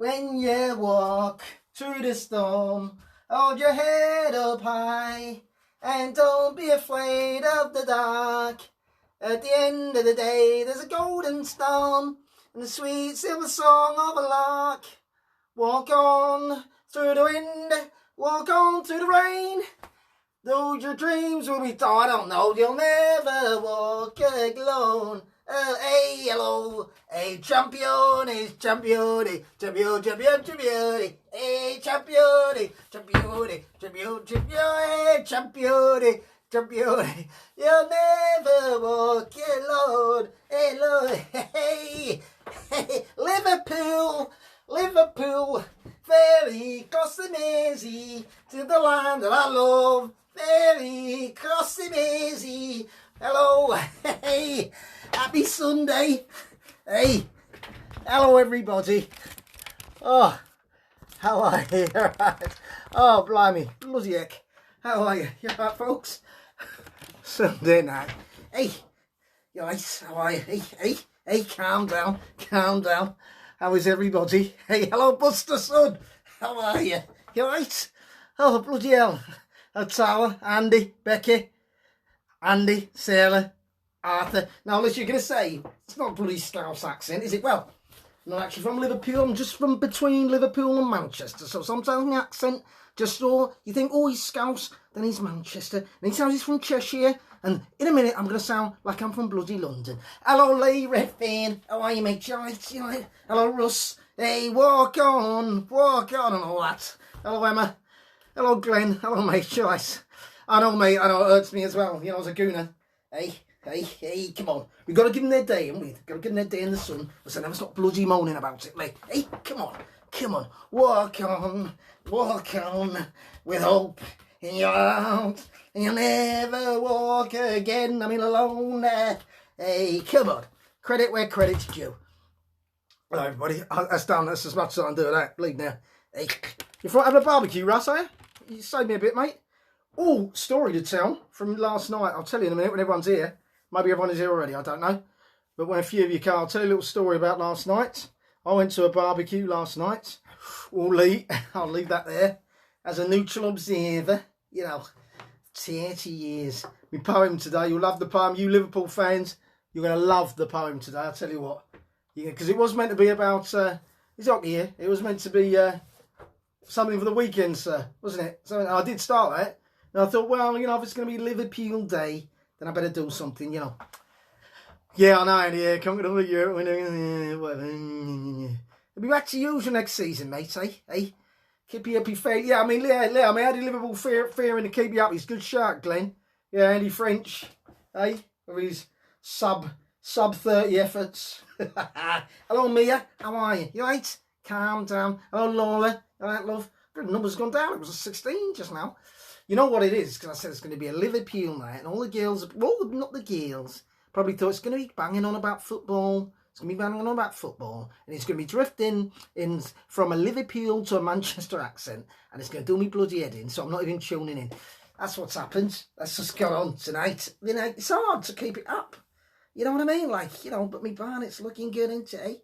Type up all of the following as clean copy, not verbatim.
When you walk through the storm, hold your head up high and don't be afraid of the dark. At the end of the day, there's a golden storm and the sweet silver song of a lark. Walk on through the wind, walk on through the rain. Though your dreams will be I don't know, you'll never walk alone. Hey, hello, hey, champione, champione, champion, champion, champione, hey, champione, champione, champion, champione, champione, champione. You'll never walk alone. Hello, hey, hey, Liverpool, Liverpool, very close to Maisie, to the land that I love. Very crossy Maisie. Hello. Hey. Happy Sunday. Hey. Hello everybody. Oh. How are you? Alright. Oh blimey. Bloody heck. How are you? You alright folks? Sunday night. Hey. You alright? How are you? Hey, hey, hey, calm down. Calm down. How is everybody? Hey, hello Buster son. How are you? You alright? Oh bloody hell. Tara, Andy, Becky, Andy, Sarah, Arthur. Now, listen, you're going to say, it's not bloody Scouse accent, is it? Well, I'm not actually from Liverpool. I'm just from between Liverpool and Manchester. So sometimes my accent, just so you think, oh, he's Scouse, then he's Manchester. And he sounds he's from Cheshire. And in a minute, I'm going to sound like I'm from bloody London. Hello, Lee Redfern. How are you, mate? You right? Hello, Russ. Hey, walk on, and all that. Hello, Emma. Hello, Glenn. Hello, mate. Choice. I know, mate. I know it hurts me as well. You know, as a gooner. Hey, hey, hey, come on. We've got to give them their day, haven't we? We've got to give them their day in the sun. Listen, never stop bloody moaning about it, mate. Hey, come on. Come on. Walk on with hope in your heart. And you'll never walk again. I mean, alone. Hey, come on. Credit where credit's due. Hello, everybody. That's done. That's as much as I can do with that. Bleed now. Hey, you thought having a barbecue, Russ, are you? You saved me a bit, mate. Oh, story to tell from last night. I'll tell you in a minute when everyone's here. Maybe everyone is here already, I don't know. But when a few of you can, I'll tell you a little story about last night. I went to a barbecue last night. I'll leave that there. As a neutral observer, you know, 30 years. My poem today, you'll love the poem. You Liverpool fans, you're going to love the poem today, I'll tell you what. Because it was meant to be about, it's hockey here. It was meant to be something for the weekend, sir, wasn't it? So I did start that. And I thought, well, you know, if it's going to be Liverpool Day, then I better do something, you know. Yeah, I know, yeah, coming over Europe, whatever. It'll be back to usual next season, mate, eh? Keep you happy, fair. Yeah, I mean, how did Liverpool fearing to keep you up? He's a good shark, Glenn. Yeah, Andy French, eh? With his sub 30 efforts. Hello, Mia. How are you? You right? Calm down. Hello, Laura. All right, love. The number's gone down. It was a 16 just now. You know what it is? Because I said it's going to be a Liverpool night, and all the girls, not the girls, probably thought it's going to be banging on about football. It's going to be banging on about football, and it's going to be drifting in from a Liverpool to a Manchester accent, and it's going to do me bloody head in, so I'm not even tuning in. That's what's happened. That's just gone on tonight. You know, it's hard to keep it up. You know what I mean? Like, you know, but me barnet's looking good, isn't it, eh?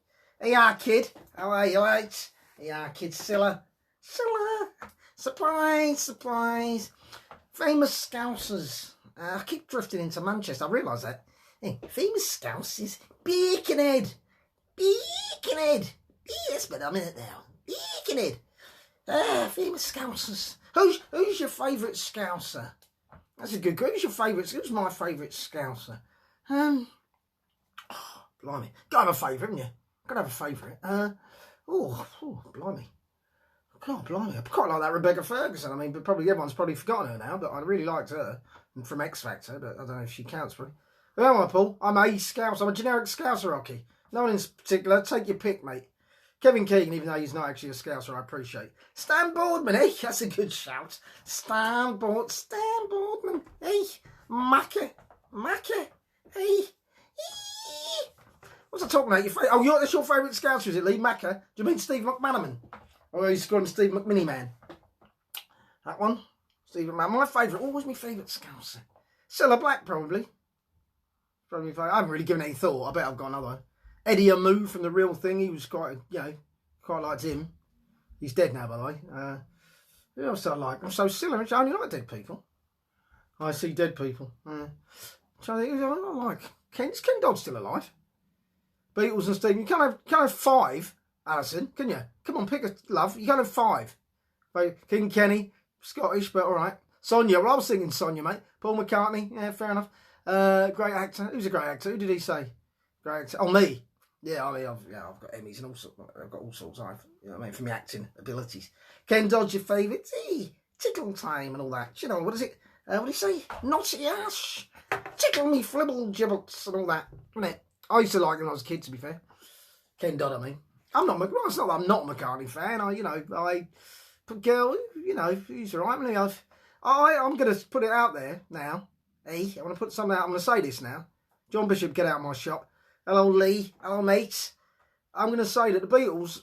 Hey, our kid. How are you, right? Hey, our kid, Scylla. Surprise. Famous Scousers. I keep drifting into Manchester. I realise that. Hey, famous Scousers. Beaconhead. Yes, but I'm in it now. Beaconhead. Famous Scousers. Who's your favourite Scouser? That's a good. Who's my favourite Scouser? Blimey. Gotta have a favourite, haven't you? Gotta have a favourite. Blimey. God, blimey. I quite like that Rebecca Ferguson. I mean, but probably everyone's probably forgotten her now, but I really liked her from X Factor, but I don't know if she counts, probably. Who am I, Paul? I'm a Scouse. I'm a generic Scouser, Rocky. No one in particular. Take your pick, mate. Kevin Keegan, even though he's not actually a Scouser, I appreciate. Stan Boardman, eh? That's a good shout. Stan Boardman, eh? Macca, eh? What's I talking about? That's your favourite Scouser, is it, Lee? Macca? Do you mean Steve McManaman? Or he's called Steve McMiniman? That one? Steve McManaman. My favourite, always my favourite Scouser. Cilla Black, probably. I haven't really given any thought. I bet I've got another one. Eddie Amu from The Real Thing. He was quite Quite liked him. He's dead now, by the way. Who else I like? I'm so silly. I only like dead people. I see dead people. So I like Is Ken Dodd still alive? Beatles and Stephen. You can't have 5, Alison, can you? Come on, pick a love. You can't have 5. King Kenny, Scottish, but all right. Sonia. Well, I was thinking Sonia, mate. Paul McCartney. Yeah, fair enough. Great actor. Who's a great actor? Who did he say? Great actor. Oh, me. Yeah, I mean, I've got Emmys and all sorts. I've got all sorts. You know what I mean, for my acting abilities. Ken Dodd's your favourite. Tickle time and all that. You know, what is it? What do you say? Naughty ass. Tickle me flibble giblets and all that. Isn't it? I used to like him when I was a kid, to be fair. Ken Dodd, I mean. I'm not, well, it's not that I'm not a McCartney fan. But girl, you know, he's all right. I'm going to put it out there now. Hey, I want to put something out. I'm going to say this now. John Bishop, get out of my shop. Hello, Lee. Hello, mate. I'm going to say that the Beatles,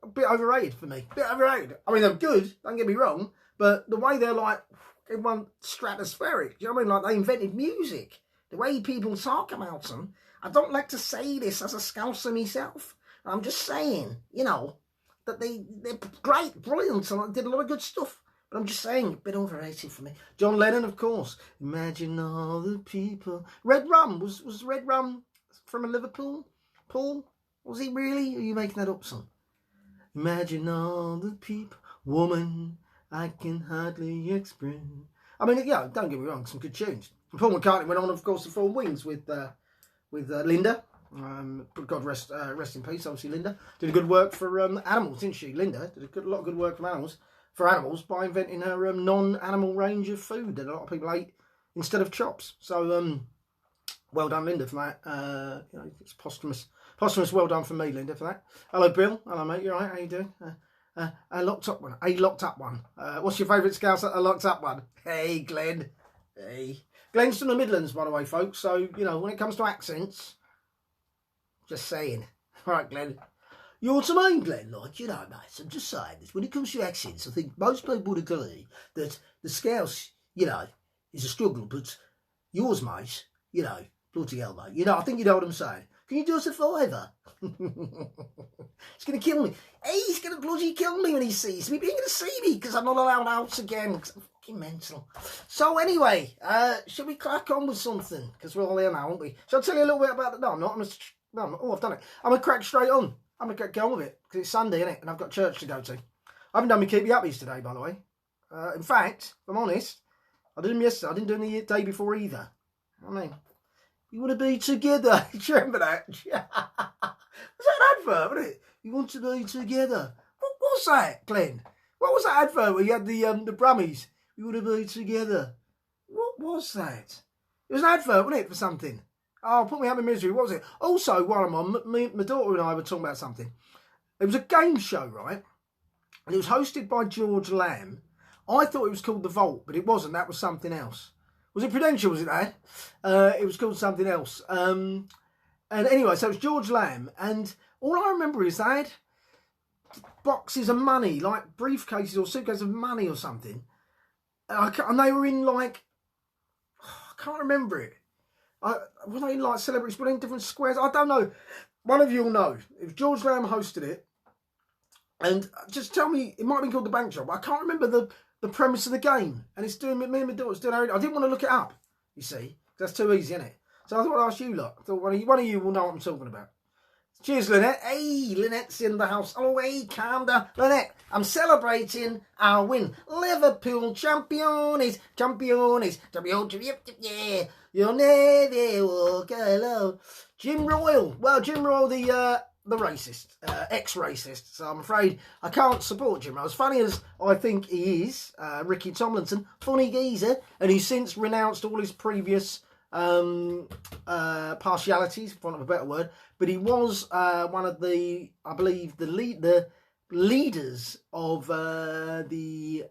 a bit overrated for me. A bit overrated. I mean, they're good, don't get me wrong, but the way they're like, everyone stratospheric, you know what I mean? Like, they invented music. The way people talk about them, I don't like to say this as a Scouser myself. I'm just saying, you know, that they're great, brilliant, and did a lot of good stuff. But I'm just saying, a bit overrated for me. John Lennon, of course. Imagine all the people. Red Rum. Was Red Rum from a Liverpool? Paul? Was he really? Or are you making that up, son? Imagine all the people. Woman, I can hardly express. I mean, yeah, don't get me wrong, some good tunes. And Paul McCartney went on, of course, to form Wings with Linda. God rest in peace, obviously, Linda. Did a good work for animals, didn't she? Linda did a lot of good work for animals by inventing her non-animal range of food that a lot of people ate instead of chops. So, well done, Linda, for that. You know, it's posthumous. Well done for me, Linda, for that. Hello, Bill. Hello, mate. You all right? How you doing? A locked up one. What's your favourite Scouse? A locked up one. Hey, Glenn. Hey. Glenn's from the Midlands, by the way, folks. So, you know, when it comes to accents, just saying. All right, Glenn. You know what I mean, Glenn? Like, you know, mate, I'm just saying this. When it comes to accents, I think most people would agree that the Scouse, you know, is a struggle, but yours, mate, you know, bloody hell, mate. You know, I think you know what I'm saying. Can you do us a favour? He's going to kill me. Hey, he's going to bloody kill me when he sees me. But he's going to see me because I'm not allowed out again because I'm fucking mental. So anyway, shall we crack on with something? Because we're all here now, aren't we? Shall I tell you a little bit about it? No, I'm not. I've done it. I'm going to crack straight on. I'm going to get on with it because it's Sunday, isn't it? And I've got church to go to. I haven't done my Keep Me Uppies today, by the way. In fact, if I'm honest, I did them yesterday. I didn't do them the day before either. I mean, you want to be together. Do you remember that? Was that an advert, wasn't it? You want to be together. What was that, Glenn? What was that advert where you had the Brummies? You want to be together. What was that? It was an advert, wasn't it, for something? Oh, put me out of misery. What was it? Also, while I'm on, my daughter and I were talking about something. It was a game show, right? And it was hosted by George Lamb. I thought it was called The Vault, but it wasn't. That was something else. Was it Prudential, was it that? It was called something else. And anyway, so it was George Lamb. And all I remember is they had boxes of money, like briefcases or suitcases of money or something. And they were in like, I can't remember it. Were they in like celebrities, but in different squares? I don't know. One of you will know. If George Lamb hosted it, and just tell me, it might have been called The Bank Job. I can't remember the premise of the game. And it's doing, me and my daughter's doing I didn't want to look it up, you see. That's too easy, isn't it? So I thought I'd ask you lot. I thought one of you will know what I'm talking about. Cheers, Lynette. Hey, Lynette's in the house. Oh, hey, calm down. Lynette, I'm celebrating our win. Liverpool champions. Yeah. You'll never walk alone. Jim Royal. Well, Jim Royal, the racist, ex-racist. So I'm afraid I can't support Jim Royal. As funny as I think he is, Ricky Tomlinson, funny geezer, and he's since renounced all his previous partialities, for want of a better word. But he was one of the, I believe, the leaders of the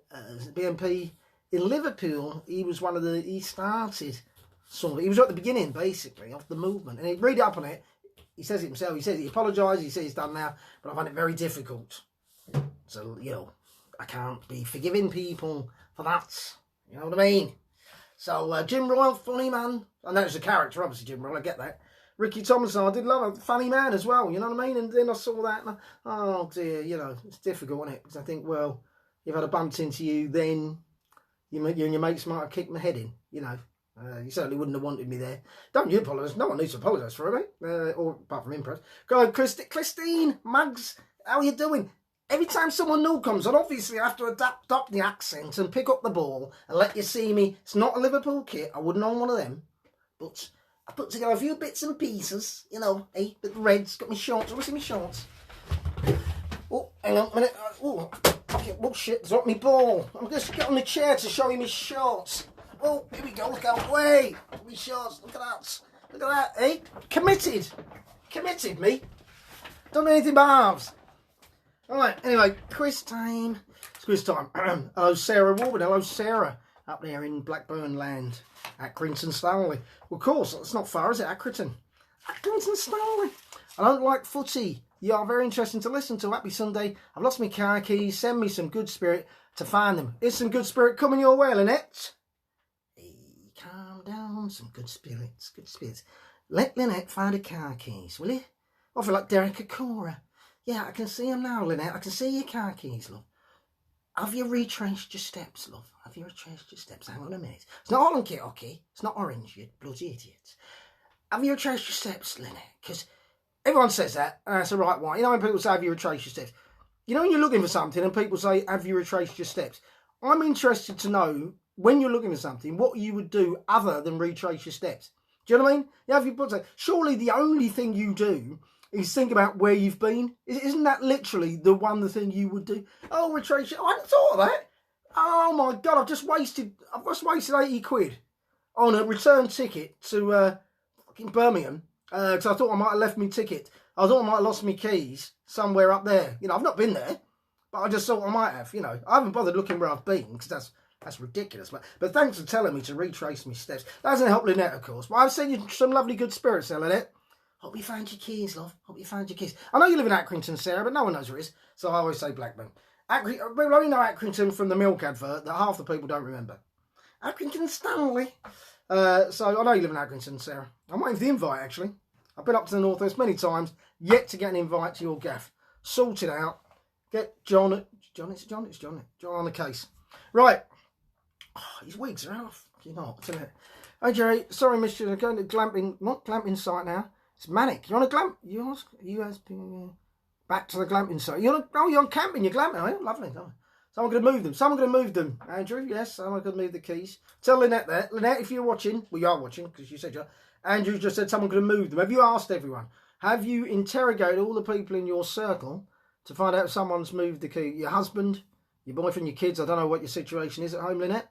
BNP in Liverpool. He was one of he started he was at the beginning, basically, of the movement. And he read up on it. He says it himself. He says he apologised. He says it's done now. But I find it very difficult. So, you know, I can't be forgiving people for that. You know what I mean? So, Jim Royal, funny man. I know it's a character, obviously, Jim Royal. I get that. Ricky Tomlinson, I did love a funny man as well, you know what I mean? And then I saw that, and oh dear, you know, it's difficult, isn't it? Because I think, well, if I'd have bumped into you then, you and your mates might have kicked my head in, you know. You certainly wouldn't have wanted me there. Don't you apologise? No one needs to apologise for it, mate. Or apart from him, perhaps. Go on, Christine, Mugs, how are you doing? Every time someone new comes on, obviously I have to adapt the accent and pick up the ball and let you see me. It's not a Liverpool kit. I wouldn't own one of them. But I put together a few bits and pieces, you know, but the reds, got my shorts. Oh, see my shorts. Oh, hang on a minute. Oh, shit, drop me ball. I'm going to get on the chair to show you my shorts. Oh, here we go, look out, way. My shorts, look at that. Look at that, eh? Committed, me. Don't do anything but halves. Alright, anyway, quiz time. It's quiz time. Hello, Sarah Warburton. Hello, Sarah. Up there in Blackburn land. Accrington Stanley. Well, of course, it's not far, is it? Accrington Stanley. I don't like footy. You are very interesting to listen to. Happy Sunday. I've lost my car keys. Send me some good spirit to find them. Is some good spirit coming your way, Lynette? Hey, calm down. Some good spirits. Good spirits. Let Lynette find her car keys, will you? I feel like Derek Akora. Yeah, I can see them now, Lynette. I can see your car keys, love. Have you retraced your steps, love? Have you retraced your steps? Hang on a minute. It's not Holland kit hockey. It's not orange, you bloody idiot. Have you retraced your steps, Lynette? Because everyone says that, and that's the right one. You know when people say, have you retraced your steps? You know when you're looking for something and people say, have you retraced your steps? I'm interested to know, when you're looking for something, what you would do other than retrace your steps. Do you know what I mean? Yeah, if you put that, surely the only thing you do is think about where you've been. Isn't that literally the thing you would do? Oh, retrace your... I hadn't thought of that. Oh my God, I've just wasted 80 quid on a return ticket to fucking Birmingham because I thought I might have left my ticket. I thought I might have lost my keys somewhere up there. You know, I've not been there, but I just thought I might have. You know, I haven't bothered looking where I've been because that's ridiculous. But thanks for telling me to retrace my steps. That doesn't help Lynette, of course. But I've sent you some lovely good spirits there, Lynette. Hope you found your keys, love. Hope you found your keys. I know you live in Accrington, Sarah, but no one knows where it is. So I always say Blackburn. We only know Accrington from the milk advert that half the people don't remember. Accrington Stanley. So I know you live in Accrington, Sarah. I'm waiting for the invite, actually. I've been up to the North West many times, yet to get an invite to your gaff. Sort it out. Get John on the case. Right. Oh, his wigs are off. You're not, isn't it? Hey, Jerry. Sorry, Mr. I'm going to glamping. Not glamping site now. It's manic. You want to glamp? You ask? Back to the glamping site. You're on camping. You're glamping, are you? Lovely. Someone going to move them. Someone going to move them. Andrew, yes. Someone going to move the keys. Tell Lynette that. Lynette, if you're watching, well, you are watching because you said you are. Andrew just said someone going to move them. Have you asked everyone? Have you interrogated all the people in your circle to find out if someone's moved the key? Your husband, your boyfriend, your kids. I don't know what your situation is at home, Lynette.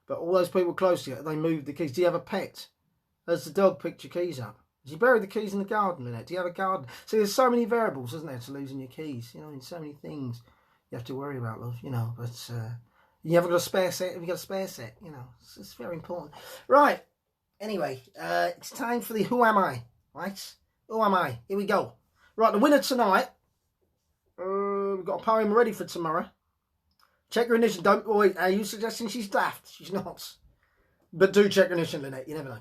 But all those people close to you, they moved the keys. Do you have a pet? Has the dog picked your keys up? Did you bury the keys in the garden, Lynette? Do you have a garden? See, there's so many variables, isn't there, to losing your keys? You know, in so many things you have to worry about, love, you know. But you haven't got a spare set? Have you got a spare set? You know, it's very important. Right. Anyway, it's time for the Who Am I? Right? Who am I? Here we go. Right, the winner tonight. We've got a poem ready for tomorrow. Check her initial. Don't. Wait, are you suggesting she's daft? She's not. But do check her initial, Lynette. You never know.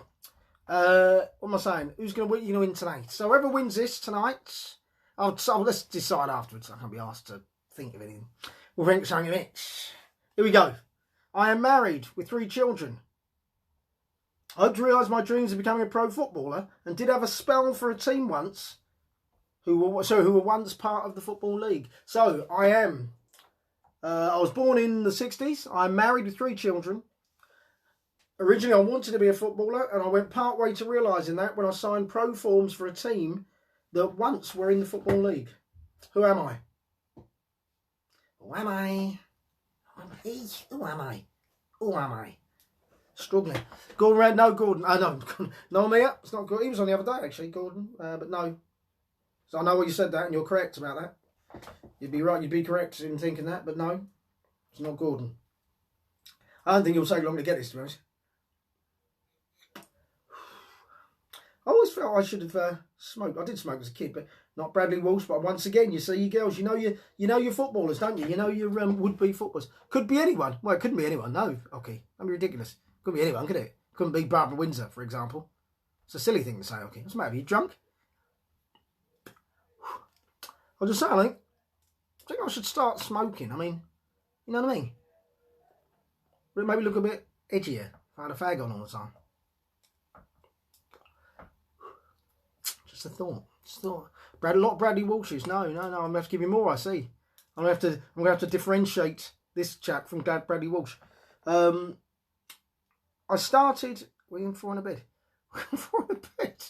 What am I saying? Who's going to win tonight? So whoever wins this tonight, let's decide afterwards. I can't be asked to think of anything. We'll think of something else. Here we go. I am married with 3 children. I hope to realise my dreams of becoming a pro footballer and did have a spell for a team once who were once part of the Football League. So I am. I was born in the 60s. I'm married with 3 children. Originally, I wanted to be a footballer, and I went part way to realising that when I signed pro forms for a team that once were in the Football League. Who am I? Who am I? Who am I? Who am I? Struggling. Gordon Red, no, Gordon. No, Mia. It's not good. He was on the other day, actually, Gordon. But no. So I know what you said that, and you're correct about that. You'd be right. You'd be correct in thinking that, but no, it's not Gordon. I don't think it'll take long to get this, to be honest. I always felt I should have smoked. I did smoke as a kid, but not Bradley Walsh. But once again, you see, you girls, you know your footballers, don't you? You know your would-be footballers. Could be anyone. Well, it couldn't be anyone. No, okay, that'd be ridiculous. Couldn't be anyone, could it? Couldn't be Barbara Windsor, for example. It's a silly thing to say, okay. What's the matter? Are you drunk? I'll just say, I think I should start smoking. I mean, you know what I mean? Would it maybe look a bit edgier if I had a fag on all the time? Just a thought. Just a thought. A lot of Bradley Walshes. No. I'm gonna have to give you more. I see. I'm gonna have to differentiate this chap from Bradley Walsh. I started. We're in for in a bed. For a bed.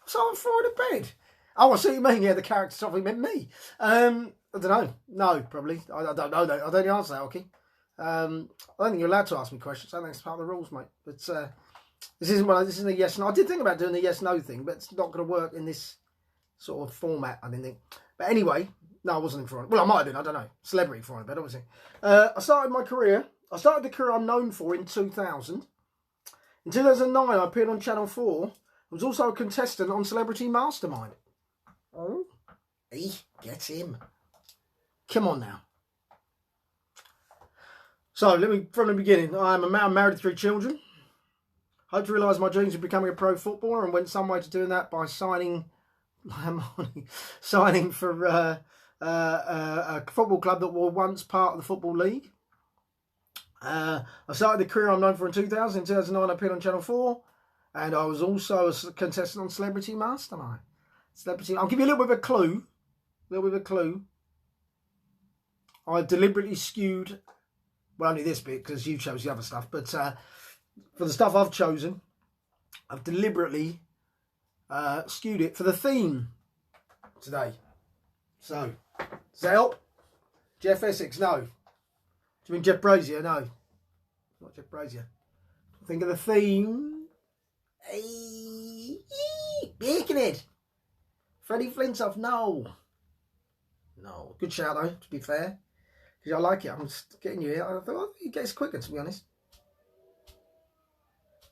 So I'm for in a bed. Oh, I see what you mean. Yeah, the character probably meant me. I don't know. No, probably. I don't know. I don't know the answer, okay. I don't think you're allowed to ask me questions. I think it's part of the rules, mate. But this isn't a yes no. I did think about doing the yes no thing, but it's not going to work in this sort of format, I didn't think. But anyway, no, I wasn't in for it. Well, I might have been. I don't know. Celebrity for it, but obviously. I started the career I'm known for in 2000. In 2009, I appeared on Channel 4. I was also a contestant on Celebrity Mastermind. Oh, hey, get him. Come on now. So, from the beginning, I'm a man married to 3 children. Hope to realise my dreams of becoming a pro footballer and went some way to doing that by signing for a football club that was once part of the Football League. I started the career I'm known for in 2000. In 2009, I appeared on Channel 4. And I was also a contestant on Celebrity Mastermind. I'll give you a little bit of a clue. I deliberately skewed, well, only this bit because you chose the other stuff, but for the stuff I've chosen, I've deliberately skewed it for the theme today. So, does that help? Jeff Essex? No. Do you mean Jeff Brazier? No. Not Jeff Brazier. Think of the theme. Hey, Baconhead. Freddie Flintoff? No. Good shout though, to be fair. Because I like it. I'm just getting you here. I thought he gets quicker, to be honest.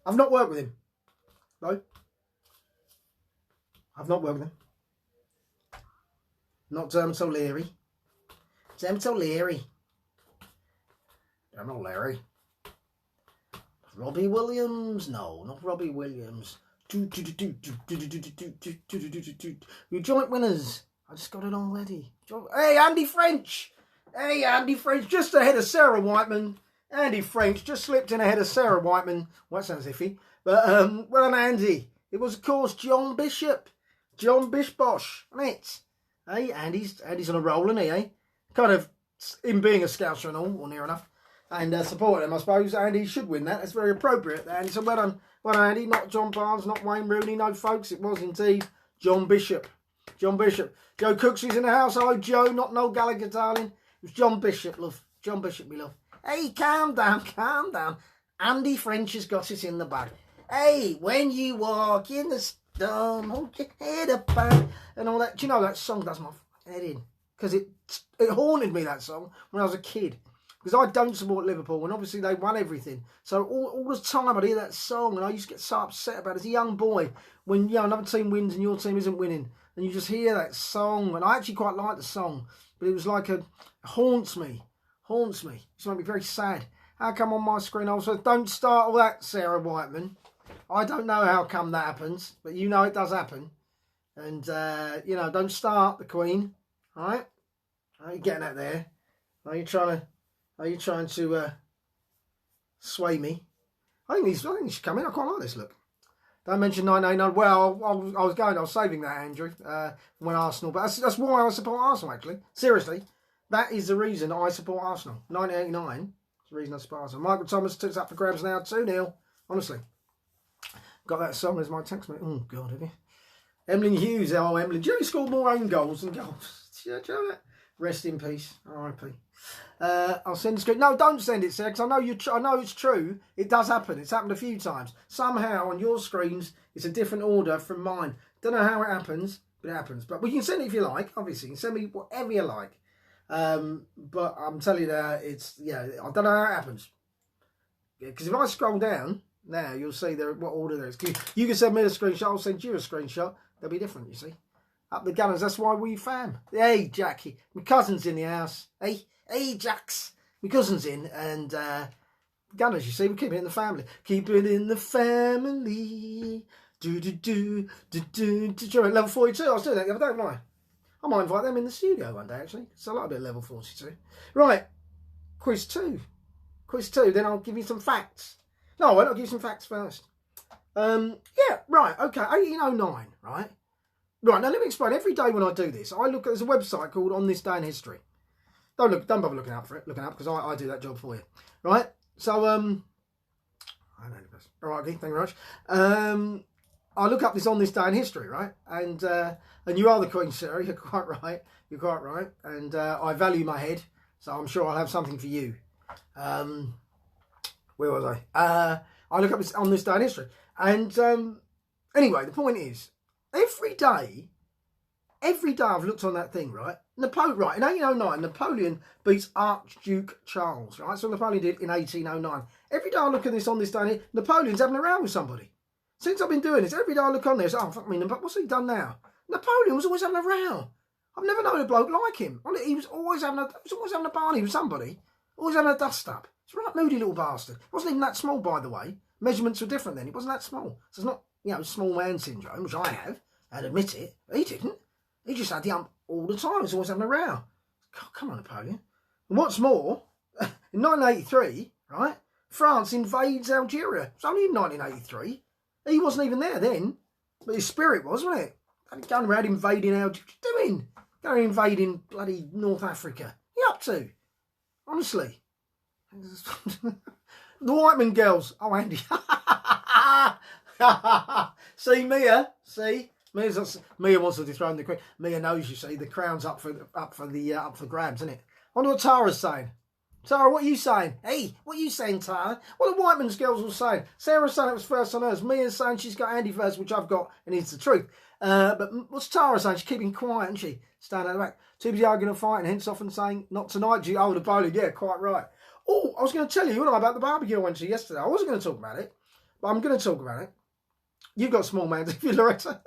I've not worked with him. No. I've not worked with him. Not Dermot O'Leary. Dermot O'Leary. Dermot O'Leary. Robbie Williams? No, not Robbie Williams. You joint winners. I just got it already. Hey, Andy French. Just ahead of Sarah Whiteman. Andy French just slipped in ahead of Sarah Whiteman. Well, that sounds iffy. But, well done, Andy. It was, of course, John Bishop. John Bishbosh, isn't it? Hey, Andy's on a roll, isn't he, eh? Kind of, him being a Scouser and all, or near enough. And supporting him, I suppose. Andy should win that. That's very appropriate. And so well done, Andy. Not John Barnes, not Wayne Rooney. No, folks, it was indeed John Bishop. John Bishop. Joe Cooksy's in the house. Hello, Joe. Not Noel Gallagher, darling. It was John Bishop, love. John Bishop, me love. Hey, calm down. Andy French has got it in the bag. Hey, when you walk in the storm, hold your head up high, and all that. Do you know that song does my head in? Because it haunted me, that song, when I was a kid. Because I don't support Liverpool, and obviously they won everything. So all the time I'd hear that song, and I used to get so upset about it as a young boy when another team wins and your team isn't winning, and you just hear that song. And I actually quite like the song, but it was like haunts me. It used to make me very sad. How come on my screen also? Don't start all that, Sarah Whiteman. I don't know how come that happens, but you know it does happen. And don't start the Queen. All right? Are you getting out there? Are you trying to sway me? I think he should come in. I quite like this look. Don't mention 989. Well, I was saving that, Andrew, when Arsenal. But that's why I support Arsenal, actually. Seriously. That is the reason I support Arsenal. 1989 is the reason I support Arsenal. Michael Thomas took up for grabs now. 2-0. Honestly. Got that song as my text mate. Oh, God, have you? Emlyn Hughes. Oh, Emlyn. Do you know he scored more own goals than goals? Do you know that? Rest in peace. R.I.P. I'll send the screen. No, don't send it, sir, because I know it's true. It does happen. It's happened a few times. Somehow on your screens, it's a different order from mine. Don't know how it happens, but it happens. But we can send it if you like. Obviously, you can send me whatever you like. But I'm telling you that I don't know how it happens. Because if I scroll down now, you'll see what order there is. You can send me a screenshot. I'll send you a screenshot. They'll be different. You see. Up the Gunners. That's why we fam. Hey, Jackie. My cousin's in the house. Hey, Jax. My cousin's in. And Gunners, you see, we keep it in the family. Keep it in the family. Level 42. I was doing that the other day, wasn't I might invite them in the studio one day, actually. So I like a bit of level 42. Right, quiz 2. Quiz 2, then I'll give you some facts. No, I won't. I'll give you some facts first. Yeah, right, okay, 1809, right? Right, now let me explain. Every day when I do this, I look at, there's a website called On This Day in History. Don't bother looking up because I do that job for you. Right? So, I know this. All right, okay, thank you very much. I look up this On This Day in History, right? And you are the Queen, Sarah. You're quite right. You're quite right. And I value my head, so I'm sure I'll have something for you. Where was I? I look up this On This Day in History. And anyway, the point is, every day I've looked on that thing, right? Right, in 1809, Napoleon beats Archduke Charles, right? So Napoleon did in 1809. Every day I look at this On This Day, Napoleon's having a row with somebody. Since I've been doing this, every day I look on this, oh, fuck me, what's he done now? Napoleon was always having a row. I've never known a bloke like him. He was always having a barney with somebody. Always having a dust up. It's a right moody little bastard. He wasn't even that small, by the way. Measurements were different then. He wasn't that small. So it's not, small man syndrome, which I have. I'd admit it. He didn't. He just had the ump all the time. He's always having a row. God, come on, Napoleon. And what's more, in 1983, right, France invades Algeria. It's only in 1983. He wasn't even there then. But his spirit was, wasn't it? Going around invading Algeria. What you doing? Going invading bloody North Africa. What you up to? Honestly. The Whiteman girls. Oh, Andy. See, Mia. See? Mia wants to dethrone the Queen. Mia knows, you see, the crown's up for grabs, isn't it? I wonder what Tara's saying. Tara, what are you saying? Hey, what are you saying, Tara? What the Whiteman's girls were saying. Sarah's saying it was first on hers. Mia's saying she's got Andy first, which I've got, and it's the truth. But what's Tara saying? She's keeping quiet, isn't she? Standing at the back. Too busy arguing and fighting, hence often saying, not tonight, G. Oh, the bowling. Yeah, quite right. Oh, I was going to tell you about the barbecue I went to yesterday. I wasn't going to talk about it, but I'm going to talk about it. You've got small mans, if you, Loretta.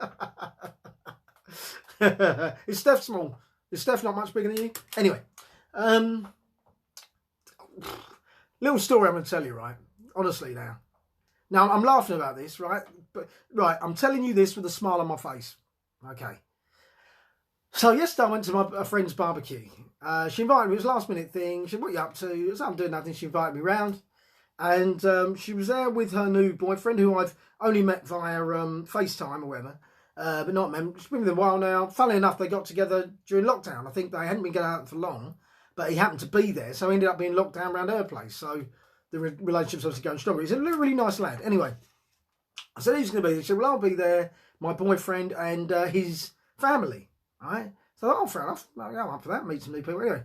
Is Steph small? Is Steph not much bigger than you? Anyway, little story I'm going to tell you, right? Honestly now. Now, I'm laughing about this, right? But right, I'm telling you this with a smile on my face. Okay. So yesterday I went to a friend's barbecue. She invited me. It was a last minute thing. She said, what are you up to? So I'm doing nothing. She invited me round. And she was there with her new boyfriend, who I've only met via FaceTime or whatever. But not met. She's been with them a while now. Funnily enough, they got together during lockdown. I think they hadn't been going out for long, but he happened to be there. So he ended up being locked down around her place. So the relationship's obviously going stronger. He's a really nice lad. Anyway, I said, who's going to be there? She said, well, I'll be there, my boyfriend and his family. Right? So I thought, oh, fair enough. I'll go up for that, meet some new people. Anyway,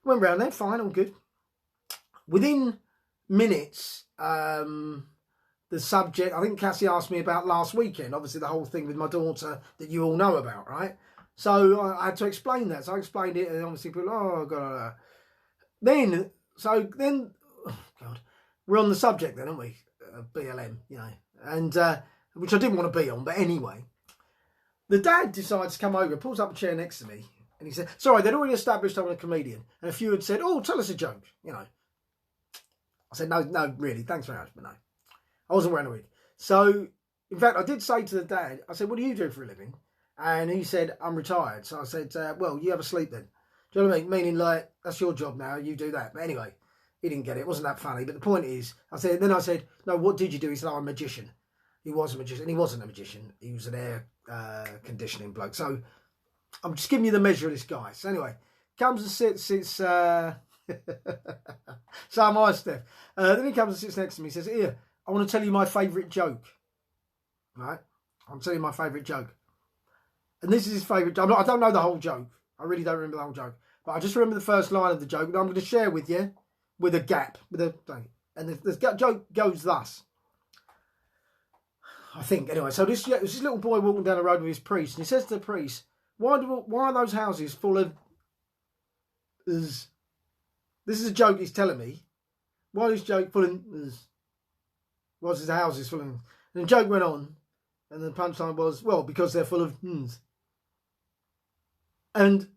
went round there, fine, all good. Within minutes, the subject, I think Cassie asked me about last weekend, obviously the whole thing with my daughter that you all know about, right? So I had to explain that. So I explained it, and obviously people, oh, God. Then, oh, God, we're on the subject then, aren't we? BLM, you know, and which I didn't want to be on, but anyway. The dad decides to come over, pulls up a chair next to me, and he said, sorry, they'd already established I was a comedian. And a few had said, oh, tell us a joke, you know. I said, no, really, thanks very much, but no. I wasn't wearing a wig. So, in fact, I did say to the dad, I said, what do you do for a living? And he said, I'm retired. So I said, well, you have a sleep then. Do you know what I mean? Meaning, like, that's your job now, you do that. But anyway, he didn't get it. It wasn't that funny. But the point is, I said, no, what did you do? He said, oh, I'm a magician. He was a magician. And he wasn't a magician. He was an air conditioning bloke. So I'm just giving you the measure of this guy. So anyway, comes and sits. So am I, Steph. Then he comes and sits next to me. He says, here, I want to tell you my favourite joke. Right? I'm telling you my favourite joke. And this is his favourite joke. I don't know the whole joke. I really don't remember the whole joke. But I just remember the first line of the joke. And I'm going to share with you with a gap. And the joke goes thus. I think, anyway. So this little boy walking down the road with his priest. And he says to the priest, why are those houses full of... This is a joke he's telling me. Why is this joke full of... Why is his houses full of... And the joke went on. And the punchline was, well, because they're full of... And,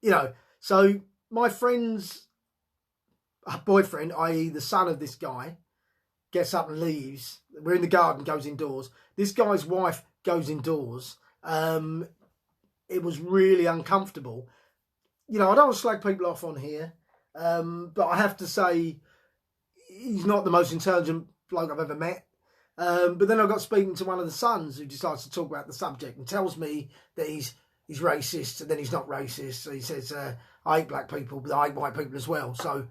you know, so my friend's boyfriend, i.e. the son of this guy, gets up and leaves. We're in the garden, goes indoors. This guy's wife goes indoors. It was really uncomfortable. You know, I don't want to slag people off on here, but I have to say he's not the most intelligent bloke I've ever met. But then I got speaking to one of the sons who decides to talk about the subject and tells me that he's racist, and then he's not racist. So he says, I hate black people, but I hate white people as well. So,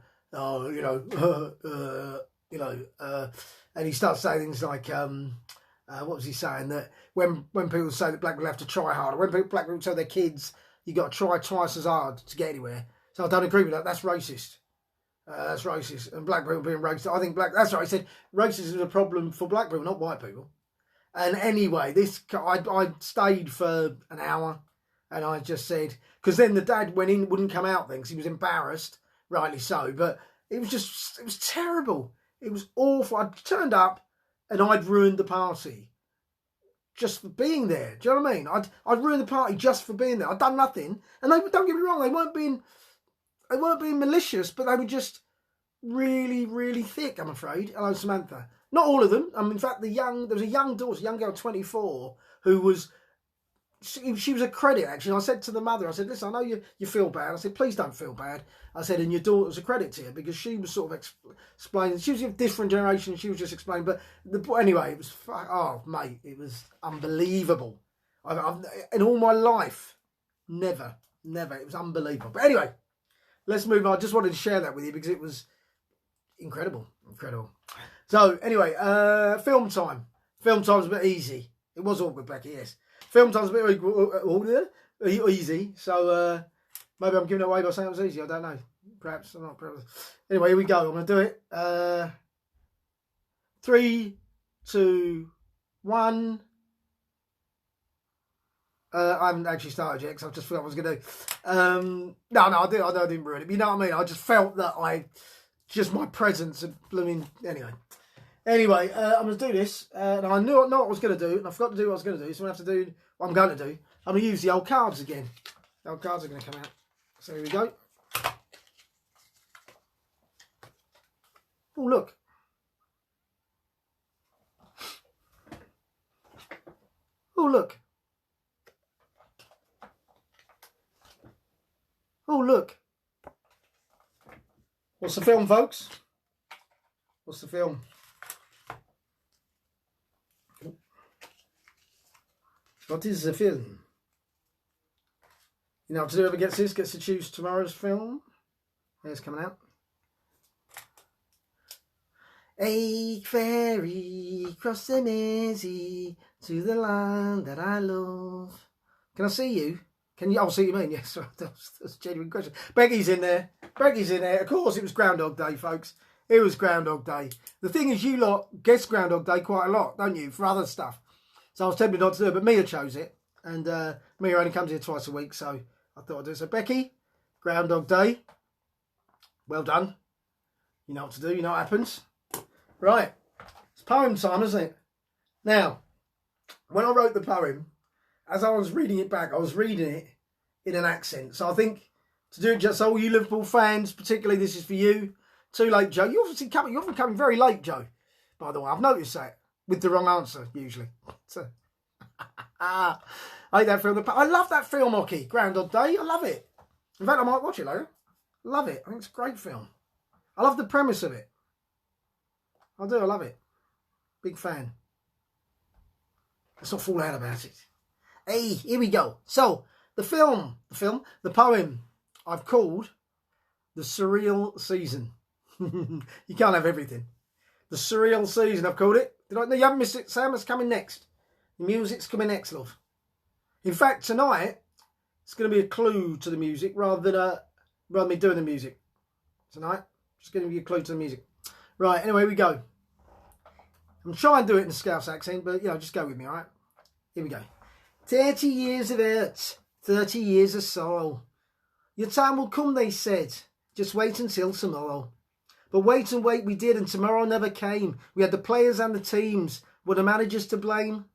and he starts saying things like, what was he saying? That when people say that black people have to try harder, when black people tell their kids, you got to try twice as hard to get anywhere. So I don't agree with that. That's racist. That's racist. And black people being racist. I think that's right. He said racism is a problem for black people, not white people. And anyway, I stayed for an hour, and I just said, because then the dad went in, wouldn't come out then because he was embarrassed, rightly so. But it was terrible. It was awful. I turned up and I'd ruined the party just for being there. Do you know what I mean? I'd ruined the party just for being there. I'd done nothing. And don't get me wrong, they weren't being malicious, but they were just really, really thick, I'm afraid. Hello, Samantha. Not all of them. In fact, there was a young daughter, a young girl, 24, who was, she was a credit, actually. And I said to the mother, I said, listen, I know you feel bad. I said, please don't feel bad. I said, and your daughter was a credit to you, because she was sort of explaining. She was a different generation. She was just explaining. But anyway, it was, oh, mate, it was unbelievable. I've in all my life, never. It was unbelievable. But anyway, let's move on. I just wanted to share that with you because it was incredible. So anyway, film time. Film time's a bit easy. It was awkward, Becky, yes. Film time's a bit easy. So maybe I'm giving it away by saying it was easy. I don't know. Perhaps I'm not. Perhaps. Anyway, here we go. I'm going to do it. 3, 2, 1. I haven't actually started yet because I just forgot what I was going to do. No, I didn't ruin it. But you know what I mean? I just felt that just my presence and blooming. Anyway, I'm going to do this. And I know what I was going to do, and I forgot to do what I was going to do. So I'm going to have to do what I'm going to do. I'm going to use the old cards again. The old cards are going to come out. So here we go. Oh, look. Oh, look. Oh, look. What's the film, folks? What's the film? What is the film? You know what to do? Whoever gets this gets to choose tomorrow's film. It's coming out. A ferry across the Mersey to the land that I love. Can I see you? Can you? I'll see you mean. Yes, that's a genuine question. Becky's in there. Of course, it was Groundhog Day, folks. It was Groundhog Day. The thing is, you lot guess Groundhog Day quite a lot, don't you, for other stuff. So I was tempted not to do it, but Mia chose it. And Mia only comes here twice a week, so I thought I'd do it. So Becky, Groundhog Day. Well done. You know what to do. You know what happens. Right. It's poem time, isn't it? Now, when I wrote the poem, as I was reading it back, I was reading it in an accent. So I think to do it just all you Liverpool fans, particularly this is for you. Too late, Joe. You're often coming very late, Joe. By the way, I've noticed that with the wrong answer usually. So, I hate that film. I love that film, Hockey. Groundhog Day. I love it. In fact, I might watch it later. Love it. I think it's a great film. I love the premise of it. I do. I love it. Big fan. Let's not fall out about it. Hey, here we go. So, the poem I've called The Surreal Season. You can't have everything. The Surreal Season, I've called it. No, you haven't missed it, Sam. It's coming next. The music's coming next, love. In fact, tonight, it's going to be a clue to the music rather than me doing the music. Tonight, just going to give you a clue to the music. Right, anyway, here we go. I'm trying to do it in a Scouse accent, but, just go with me, all right? Here we go. 30 years of hurt, 30 years of sorrow. Your time will come, they said. Just wait until tomorrow. But wait and wait we did, and tomorrow never came. We had the players and the teams. Were the managers to blame?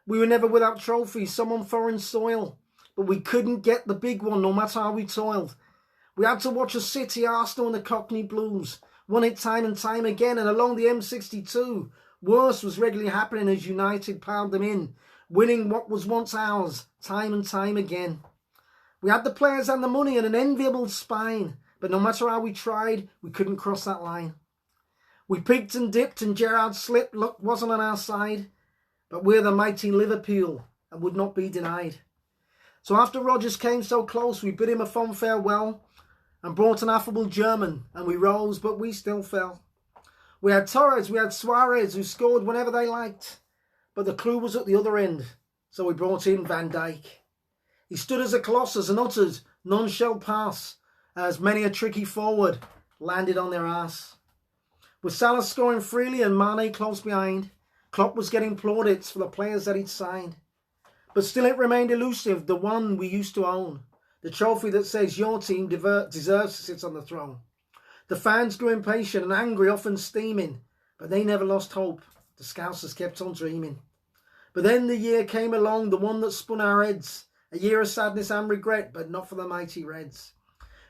We were never without trophies, some on foreign soil. But we couldn't get the big one, no matter how we toiled. We had to watch a City, Arsenal and the Cockney Blues. won it time and time again, and along the M62, worse was regularly happening as United piled them in, winning what was once ours time and time again. We had the players and the money and an enviable spine, but no matter how we tried, we couldn't cross that line. We peaked and dipped and Gerrard slipped, luck wasn't on our side, but we're the mighty Liverpool and would not be denied. So after Rodgers came so close, we bid him a fond farewell and brought an affable German, and we rose, but we still fell. We had Torres, we had Suarez, who scored whenever they liked, but the clue was at the other end, so we brought in Van Dijk. He stood as a colossus and uttered, none shall pass, as many a tricky forward landed on their arse. With Salah scoring freely and Mane close behind, Klopp was getting plaudits for the players that he'd signed. But still it remained elusive, the one we used to own. The trophy that says your team deserves to sit on the throne. The fans grew impatient and angry, often steaming, but they never lost hope. The Scousers kept on dreaming. But then the year came along, the one that spun our heads. A year of sadness and regret, but not for the mighty Reds.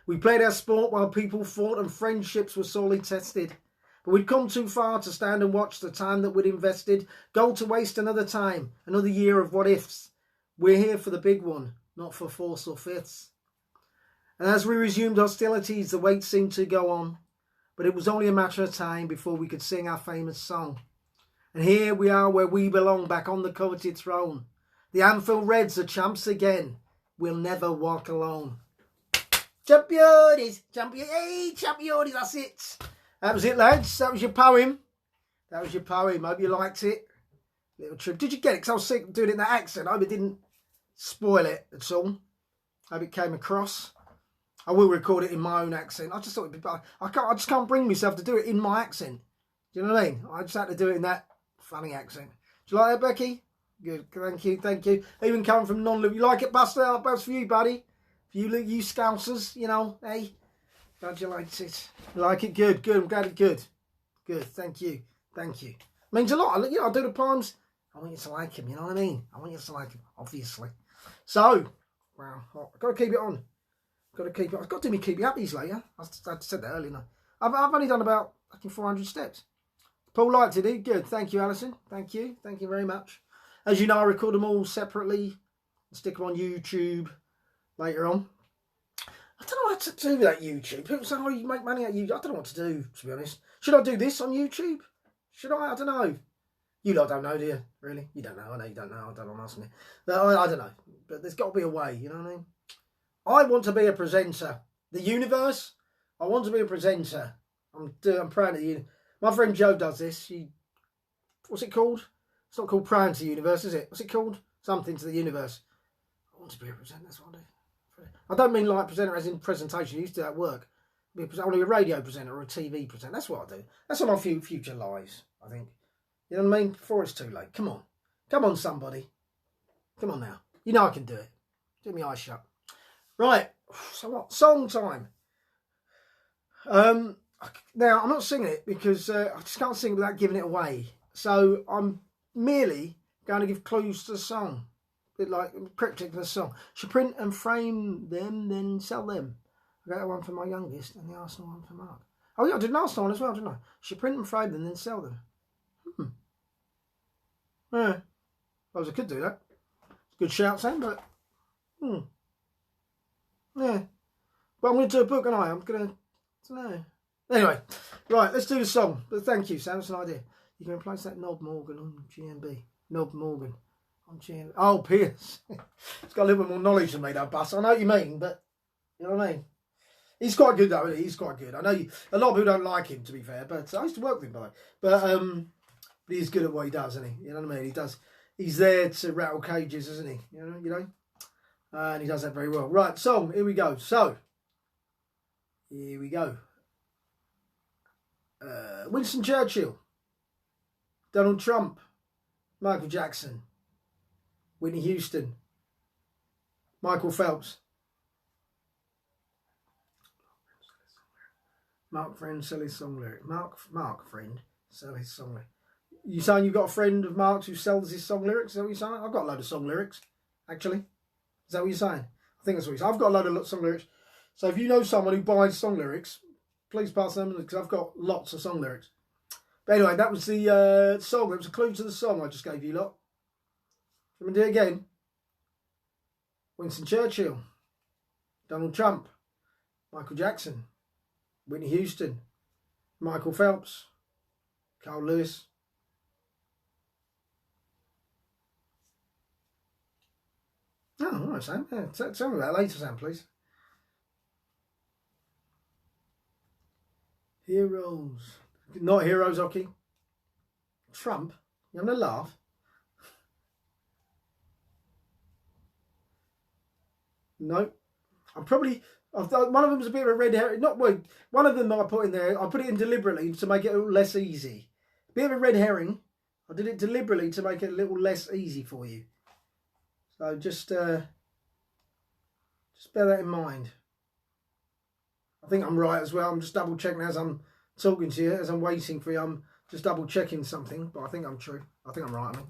We played our sport while people fought and friendships were sorely tested. But we'd come too far to stand and watch the time that we'd invested go to waste another time, another year of what ifs. We're here for the big one, not for fourths or fifths. And as we resumed hostilities, the wait seemed to go on. But it was only a matter of time before we could sing our famous song. And here we are where we belong, back on the coveted throne. The Anfield Reds are champs again. We'll never walk alone. Champions, hey, champions, that's it. That was it, lads. That was your poem. Hope you liked it. Little trip. Did you get it? Because I was sick of doing it in that accent. I hope it didn't spoil it at all. Hope it came across. I will record it in my own accent. I just thought it'd be better. I just can't bring myself to do it in my accent. Do you know what I mean? I just had to do it in that funny accent. Do you like that, Becky? Good. Thank you. Even coming from non-Liverpool. You like it, Buster? That's for you, buddy. For you Scousers, you know, hey. Glad you liked it. You like it? Good. I'm glad it's good. Good. Thank you. Means a lot. You know, I do the poems. I want you to like him, you know what I mean? I want you to like him, obviously. So, wow. I've got to keep it on. I've got to be keeping up these later. I said that earlier. I've only done about 400 steps. Paul liked it. Good. Thank you, Alison. Thank you very much. As you know, I record them all separately. I stick them on YouTube later on. I don't know what to do with that YouTube. People say, oh, you make money out of YouTube. I don't know what to do, to be honest. Should I do this on YouTube? Should I? I don't know. You lot don't know, do you? Really? You don't know. I know you don't know. I don't know. Ask me. I don't know. But there's got to be a way, you know what I mean? I want to be a presenter. The universe, I want to be a presenter. I'm proud of you. My friend Joe does this. What's it called? It's not called Prime to the Universe, is it? What's it called? Something to the universe. I want to be a presenter. That's what I do. I don't mean like presenter as in presentation. You used to do that work. I want to be a radio presenter or a TV presenter. That's what I do. That's on my future lives, I think. You know what I mean? Before it's too late. Come on, somebody. Come on now. You know I can do it. Get my eyes shut. Right. So what? Song time. Now I'm not singing it because I just can't sing without giving it away. So I'm merely going to give clues to the song. A bit like cryptic to the song. Should print and frame them, then sell them. I got that one for my youngest and the Arsenal one for Mark. Oh yeah, I did an Arsenal one as well, didn't I? Should print and frame them, then sell them. Yeah. I could do that. Good shout, Sam, but yeah. But I'm going to do a book, and I'm going to, I don't know. Anyway, right, let's do the song. But thank you, Sam, that's an idea. You can replace that Nob Morgan on GMB. Nob Morgan on GMB. Oh, Pierce. He's got a little bit more knowledge than me, that bus. I know what you mean, but you know what I mean? He's quite good, though, isn't he? He's quite good. I know a lot of people don't like him, to be fair, but I used to work with him, by the way. But he's good at what he does, isn't he? You know what I mean? He does. He's there to rattle cages, isn't he? You know? And he does that very well. Right, song, here we go. So, here we go. Winston Churchill, Donald Trump, Michael Jackson, Whitney Houston, Michael Phelps, Mark Friend, sell his song lyric. Mark Friend, sell his song lyric. You saying you've got a friend of Mark's who sells his song lyrics? Is that what you're saying? I've got a load of song lyrics, actually. Is that what you're saying? I think that's what you're saying. I've got a load of song lyrics. So if you know someone who buys song lyrics, please pass them because I've got lots of song lyrics. But anyway, that was the song. It was a clue to the song I just gave you lot. Shall we do it again? Winston Churchill, Donald Trump, Michael Jackson, Whitney Houston, Michael Phelps, Carl Lewis. Oh, all right, Sam. Yeah, tell me about it later, Sam, please. Heroes. Not heroes, Ocky. Trump. You having a laugh? No. I'm probably... one of them was a bit of a red herring. Not one of them I put in there. I put it in deliberately to make it a little less easy. A bit of a red herring. I did it deliberately to make it a little less easy for you. So just bear that in mind. I think I'm right as well. I'm just double checking as I'm talking to you, as I'm waiting for you. I'm just double checking something, but I think I'm true. I think I'm right. I mean.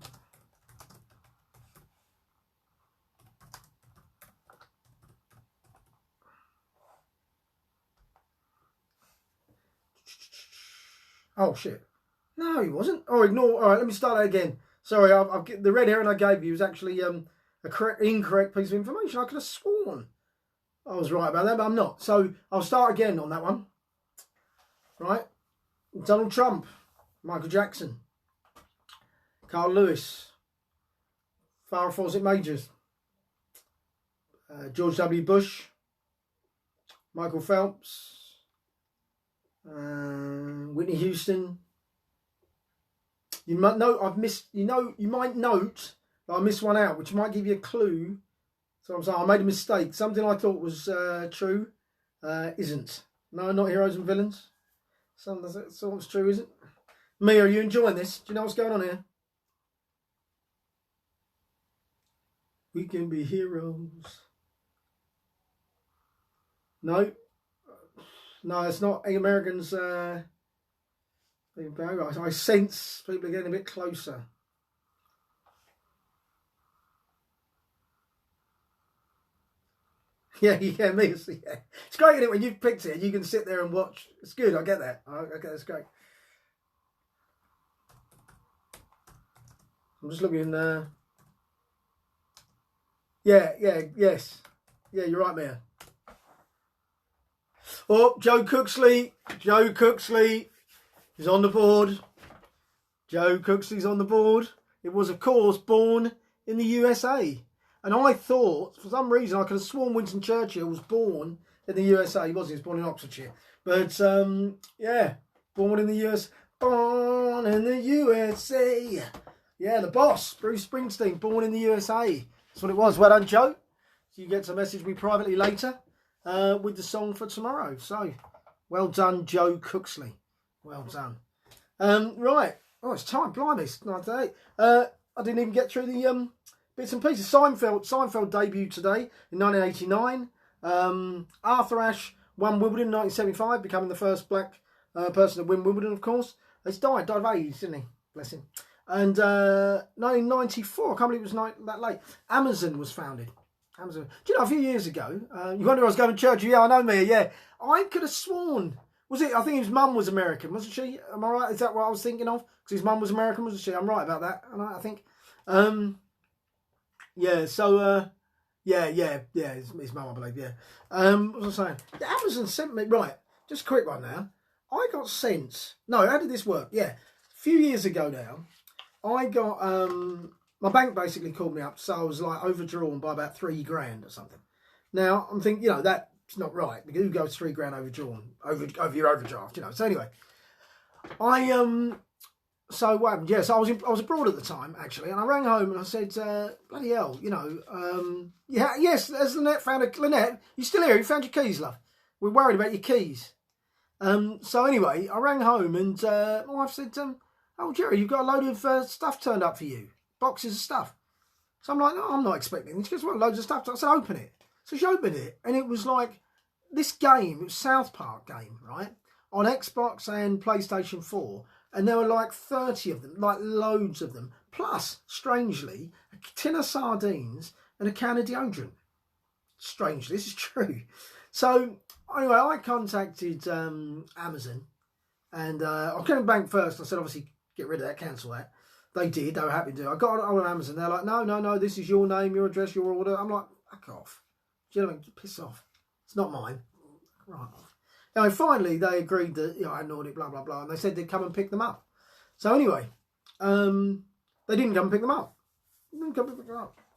Oh shit! No, he wasn't. Oh, ignore. All right, let me start that again. Sorry, the red herring I gave you was actually a incorrect piece of information. I could have sworn I was right about that, but I'm not. So I'll start again on that one. Right, Donald Trump, Michael Jackson, Carl Lewis, Farrah Fawcett Majors, George W. Bush, Michael Phelps. Whitney Houston. You might know I've missed. You might note that I missed one out, which might give you a clue. So I'm saying I made a mistake. Something I thought was true isn't. No, not heroes and villains. Something that was true isn't. Mia, are you enjoying this? Do you know what's going on here? We can be heroes. No. No, it's not Americans. I sense people are getting a bit closer. Yeah, me. Yeah. It's great, isn't it, when you've picked it and you can sit there and watch. It's good. I get that. Okay, that's great. I'm just looking. Yes. Yeah, you're right, Mia. Oh, Joe Cooksley is on the board. Joe Cooksley's on the board. It was, of course, born in the USA. And I thought, for some reason, I could have sworn Winston Churchill was born in the USA. He wasn't. He was born in Oxfordshire. But, yeah, born in the US. Born in the USA. Yeah, the boss, Bruce Springsteen, born in the USA. That's what it was. Well done, Joe. So you get to message me privately later. With the song for tomorrow. So, well done, Joe Cooksley. Well done. Right. Oh, it's time. Blimey, it's 9:08. I didn't even get through the bits and pieces. Seinfeld debuted today in 1989. Arthur Ashe won Wimbledon in 1975, becoming the first black person to win Wimbledon, of course. He's died of AIDS, didn't he? Bless him. And 1994, I can't believe it was that late. Amazon was founded. Amazon. Do you know, a few years ago, you wonder I was going to church. Yeah, I know, Mia, yeah. I could have sworn, I think his mum was American, wasn't she? Am I right? Is that what I was thinking of? Because his mum was American, wasn't she? I'm right about that, I think. Yeah, so, his mum, I believe, yeah. What was I saying? Yeah, Amazon sent me, right, just a quick one now. I got sent, no, how did this work? Yeah, a few years ago now, I got, my bank basically called me up, so I was like overdrawn by about $3,000 or something. Now I'm thinking, that's not right because who goes $3,000 overdrawn over your overdraft, So anyway, so what happened? Yeah, so I was abroad at the time actually, and I rang home and I said, bloody hell, yeah, yes, there's Lynette found Lynette, you still here? You found your keys, love? We're worried about your keys. So anyway, I rang home and my wife said, oh Jerry, you've got a load of stuff turned up for you. Boxes of stuff. So I'm like, no, I'm not expecting this. She goes, well, loads of stuff. I said, open it. So she opened it, and it was like this game, it was South Park game, right? On Xbox and PlayStation 4. And there were like 30 of them, like loads of them. Plus, strangely, a tin of sardines and a can of deodorant. Strangely, this is true. So Anyway, I contacted Amazon, and I was going to bank first. I said, obviously, get rid of that, cancel that. They did. They were happy to do it. I got on Amazon. They're like, no, this is your name, your address, your order. I'm like, fuck off. Do you know what I mean? Piss off. It's not mine. Right off. Anyway, finally, they agreed that I hadn't ordered it, blah, blah, blah. And they said they'd come and pick them up. So anyway, they didn't come and pick them up.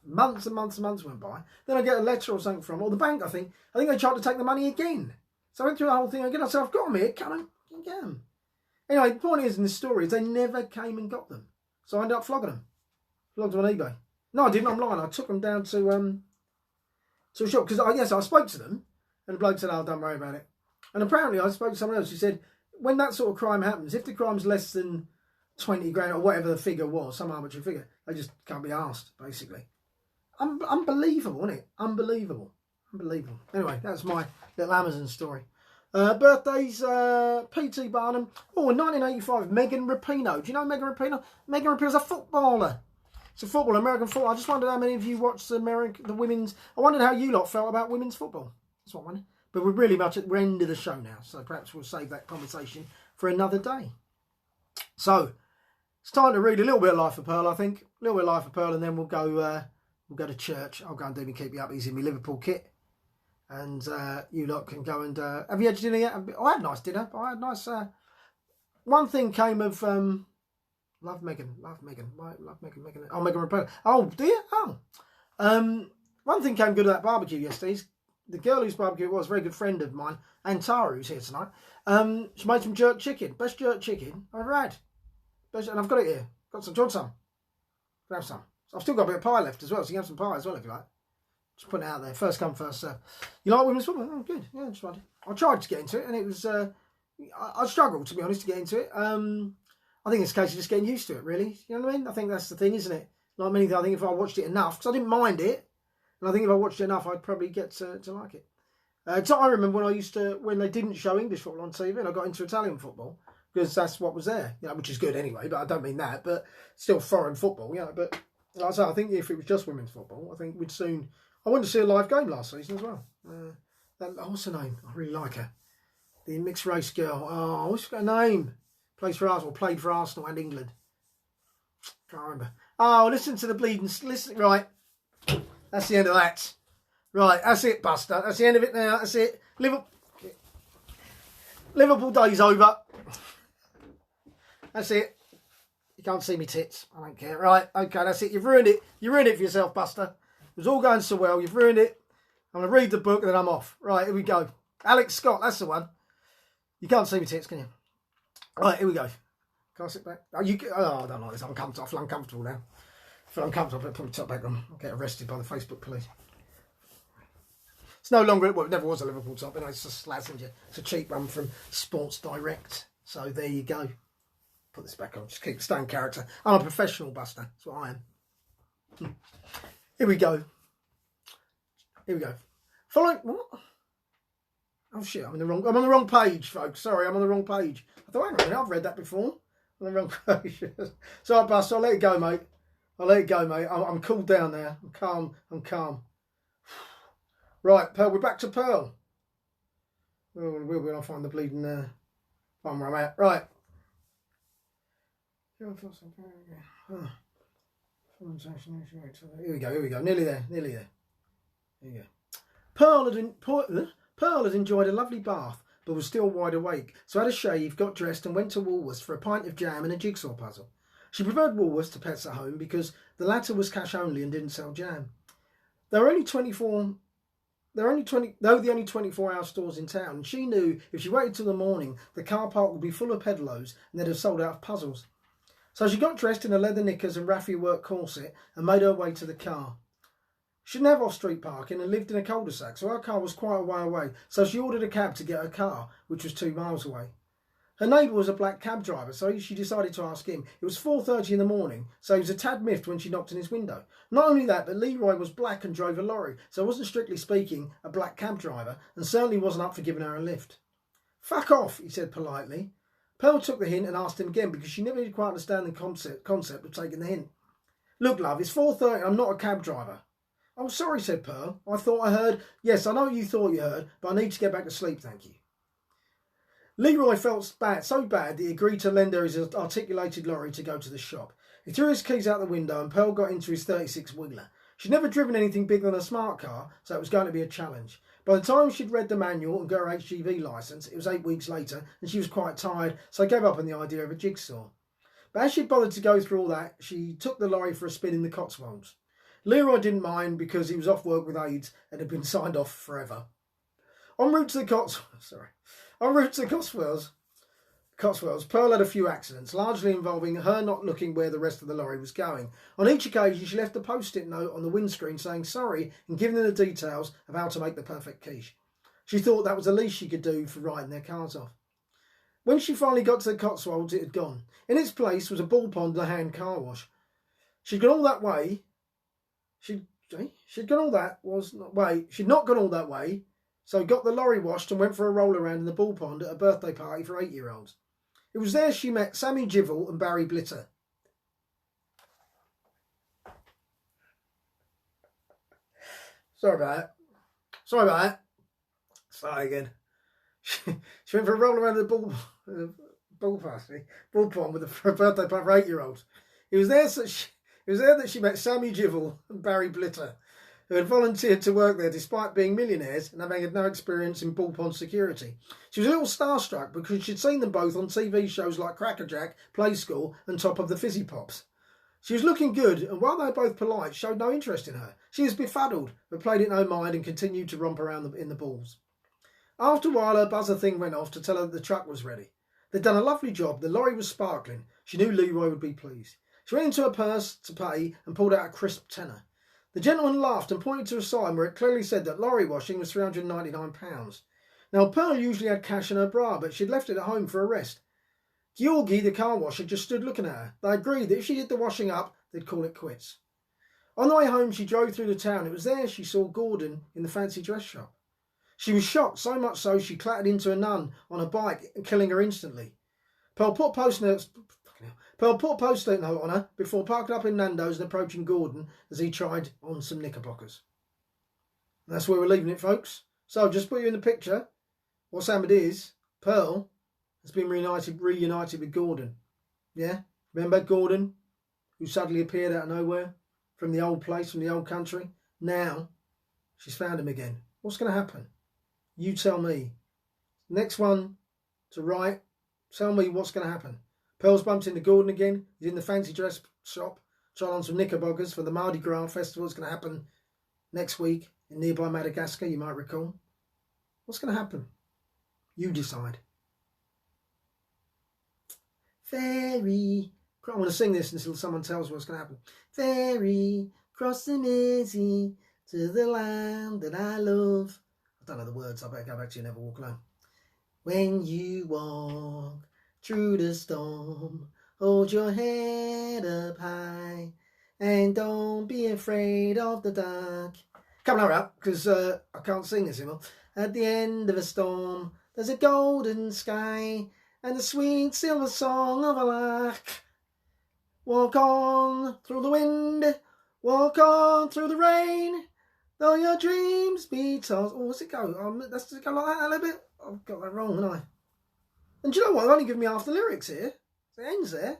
Months and months and months went by. Then I get a letter or something from, or the bank, I think they tried to take the money again. So I went through the whole thing again. I said, I've got them here. Come and get them. Anyway, the point is in the story is they never came and got them. So I ended up flogging them. Flogged them on eBay. No, I didn't. I'm lying. I took them down to a shop. Because, I spoke to them. And the bloke said, don't worry about it. And apparently I spoke to someone else who said, when that sort of crime happens, if the crime's less than 20 grand or whatever the figure was, some arbitrary figure, they just can't be asked, basically. Unbelievable, isn't it? Unbelievable. Anyway, that's my little Amazon story. Birthdays, P.T. Barnum. Oh, in 1985, Megan Rapinoe. Do you know Megan Rapinoe? Megan Rapinoe's a footballer. It's a footballer, American football. I just wondered how many of you watched the women's. I wondered how you lot felt about women's football. That's what I wondered. But we're really much at the end of the show now, so perhaps we'll save that conversation for another day. So, it's time to read a little bit of Life of Pearl, I think. A little bit of Life of Pearl, and then we'll go to church. I'll go and do me Keep You Up Easy in my Liverpool kit. And you lot can go and... have you had dinner yet? I had a nice dinner. I had a nice... one thing came of... Love Megan. Oh, Megan Rapinoe. Oh, do you? Oh. One thing came good of that barbecue yesterday. The girl whose barbecue it was, a very good friend of mine, and Tara, who's here tonight. She made some jerk chicken. Best jerk chicken I've ever had. And I've got it here. Got some. Do you want some? Grab some. I've still got a bit of pie left as well, so you can have some pie as well if you like. Just put it out there. First come, first serve. You like women's football? Oh, good. Yeah, just wanted. I tried to get into it, and it was... I struggled, to be honest, to get into it. I think it's a case of just getting used to it, really. You know what I mean? I think that's the thing, isn't it? Like many things, I think if I watched it enough, because I didn't mind it, and I think if I watched it enough, I'd probably get to like it. So I remember when they didn't show English football on TV, and I got into Italian football, because that's what was there, which is good anyway, but I don't mean that, but still foreign football, but like I say, I think if it was just women's football, I think we'd soon... I went to see a live game last season as well. What's her name? I really like her. The mixed race girl. Oh, what's her name? Played for Arsenal and England. Can't remember. Oh, listen to the bleeding... Listen, right. That's the end of that. Right, that's it, Buster. That's the end of it now. That's it. Liverpool day's over. That's it. You can't see me tits. I don't care. Right, okay, that's it. You've ruined it. You ruined it for yourself, Buster. It was all going so well. You've ruined it. I'm going to read the book and then I'm off. Right, here we go. Alex Scott, that's the one. You can't see me tits, can you? Right, here we go. Can I sit back? I don't like this. I feel uncomfortable now. I feel uncomfortable. I better put my top back on. I'll get arrested by the Facebook police. It's no longer... Well, it never was a Liverpool top. It's a Slazenger. It's a cheap one from Sports Direct. So there you go. Put this back on. Just keep staying character. I'm a professional, Buster. That's what I am. Here we go. Following... What? Oh, shit. I'm on the wrong page, folks. Sorry, I'm on the wrong page. I thought, hang on a minute, I've read that before. I'm on the wrong page. Sorry, Buster. I'll let it go, mate. I'm cooled down now. I'm calm. Right, Pearl. We're back to Pearl. We'll be. I'll find the bleeding one where I'm at. Right. Here we go. Nearly there. Here we go. Pearl had enjoyed a lovely bath, but was still wide awake, so had a shave, got dressed and went to Woolworths for a pint of jam and a jigsaw puzzle. She preferred Woolworths to Pets at Home because the latter was cash only and didn't sell jam. Though the only 24-hour stores in town, and she knew if she waited till the morning, the car park would be full of pedlos and they'd have sold out of puzzles. So she got dressed in her leather knickers and raffia work corset and made her way to the car. She didn't have off-street parking and lived in a cul-de-sac, so her car was quite a way away, so she ordered a cab to get her car, which was 2 miles away. Her neighbour was a black cab driver, so she decided to ask him. It was 4:30 in the morning, so he was a tad miffed when she knocked on his window. Not only that, but Leroy was black and drove a lorry, so wasn't strictly speaking a black cab driver, and certainly wasn't up for giving her a lift. "Fuck off," he said politely. Pearl took the hint and asked him again because she never did quite understand the concept of taking the hint. "Look, love, it's 4:30 and I'm not a cab driver." "I'm sorry," said Pearl. "I thought I heard." "Yes, I know what you thought you heard, but I need to get back to sleep, thank you." Leroy felt bad, so bad that he agreed to lend her his articulated lorry to go to the shop. He threw his keys out the window and Pearl got into his 36-wheeler. She'd never driven anything bigger than a smart car, so it was going to be a challenge. By the time she'd read the manual and got her HGV licence, it was 8 weeks later and she was quite tired, so gave up on the idea of a jigsaw. But as she'd bothered to go through all that, she took the lorry for a spin in the Cotswolds. Leroy didn't mind because he was off work with AIDS and had been signed off forever. En route to the Cotswolds, Pearl had a few accidents, largely involving her not looking where the rest of the lorry was going. On each occasion, she left a post-it note on the windscreen saying sorry and giving them the details of how to make the perfect quiche. She thought that was the least she could do for writing their cars off. When she finally got to the Cotswolds, it had gone. In its place was a ball pond and a hand car wash. She'd not gone all that way, so got the lorry washed and went for a roll around in the ball pond at a birthday party for 8-year-olds. It was there she met Sammy Jivel and Barry Blitter. Sorry about that. Start again. She went for a roll around the ball pond with a birthday party for 8-year-olds. It was there that she met Sammy Jivel and Barry Blitter, who had volunteered to work there despite being millionaires and having had no experience in ball pond security. She was a little starstruck because she'd seen them both on TV shows like Crackerjack, Play School and Top of the Fizzy Pops. She was looking good, and while they were both polite, showed no interest in her. She was befuddled, but played it no mind and continued to romp around in the balls. After a while, her buzzer thing went off to tell her that the truck was ready. They'd done a lovely job. The lorry was sparkling. She knew Leroy would be pleased. She went into her purse to pay and pulled out a crisp tenner. The gentleman laughed and pointed to a sign where it clearly said that lorry washing was £399. Now, Pearl usually had cash in her bra, but she'd left it at home for a rest. Georgie, the car washer, just stood looking at her. They agreed that if she did the washing up, they'd call it quits. On the way home, she drove through the town. It was there she saw Gordon in the fancy dress shop. She was shocked, so much so she clattered into a nun on a bike, killing her instantly. Pearl put a post-it note on her before parking up in Nando's and approaching Gordon as he tried on some knickerbockers. And that's where we're leaving it, folks. So, just put you in the picture. What's happened is, Pearl has been reunited with Gordon. Yeah? Remember Gordon, who suddenly appeared out of nowhere from the old place, from the old country? Now, she's found him again. What's going to happen? You tell me. Next one to write, tell me what's going to happen. Pearl's bumped into Gordon again. He's in the fancy dress shop, trying on some knickerbockers for the Mardi Gras festival. It's going to happen next week in nearby Madagascar, you might recall. What's going to happen? You decide. Ferry. I want to sing this until someone tells me what's going to happen. Ferry, cross the Mersey to the land that I love. I don't know the words. I better go back to You Never Walk Alone. When you walk through the storm, hold your head up high and don't be afraid of the dark. Come on out, because I can't sing this anymore. At the end of a storm, there's a golden sky and the sweet silver song of a lark. Walk on through the wind, walk on through the rain, though your dreams be tossed. Oh, what's it go? That's it go like that a little bit. I've got that wrong, haven't I? And do you know what? They've only given me half the lyrics here. It ends there.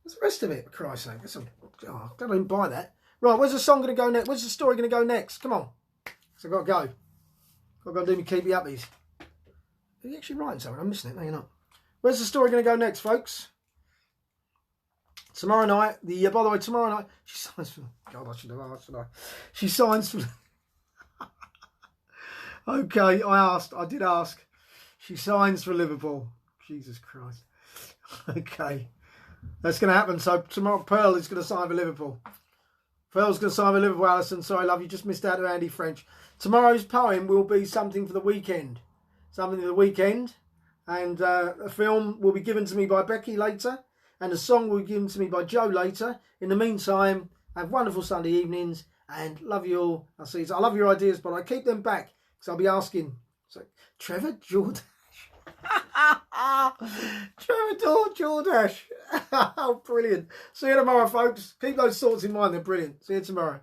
What's the rest of it, for Christ's sake? I don't even buy that. Right, where's the song going to go next? Where's the story going to go next? Come on. So I've got to go. Got to go do me keepy uppies. Are you actually writing something? I'm missing it. No, you're not. Where's the story going to go next, folks? Tomorrow night. By the way, tomorrow night she signs for. God, I should have asked. Should I? She signs for. Okay, I did ask. She signs for Liverpool. Jesus Christ. Okay, that's going to happen. So tomorrow, Pearl is going to sign for Liverpool. Pearl's going to sign for Liverpool. Alison, sorry, love, you just missed out on Andy French. Tomorrow's poem will be something for the weekend. Something for the weekend. And a film will be given to me by Becky later. And a song will be given to me by Joe later. In the meantime, have wonderful Sunday evenings. And love you all. I love your ideas, but I keep them back. Because I'll be asking. So, Trevor Jordan. Trevor Jordash. Oh, brilliant. See you tomorrow, folks. Keep those thoughts in mind. They're brilliant. See you tomorrow.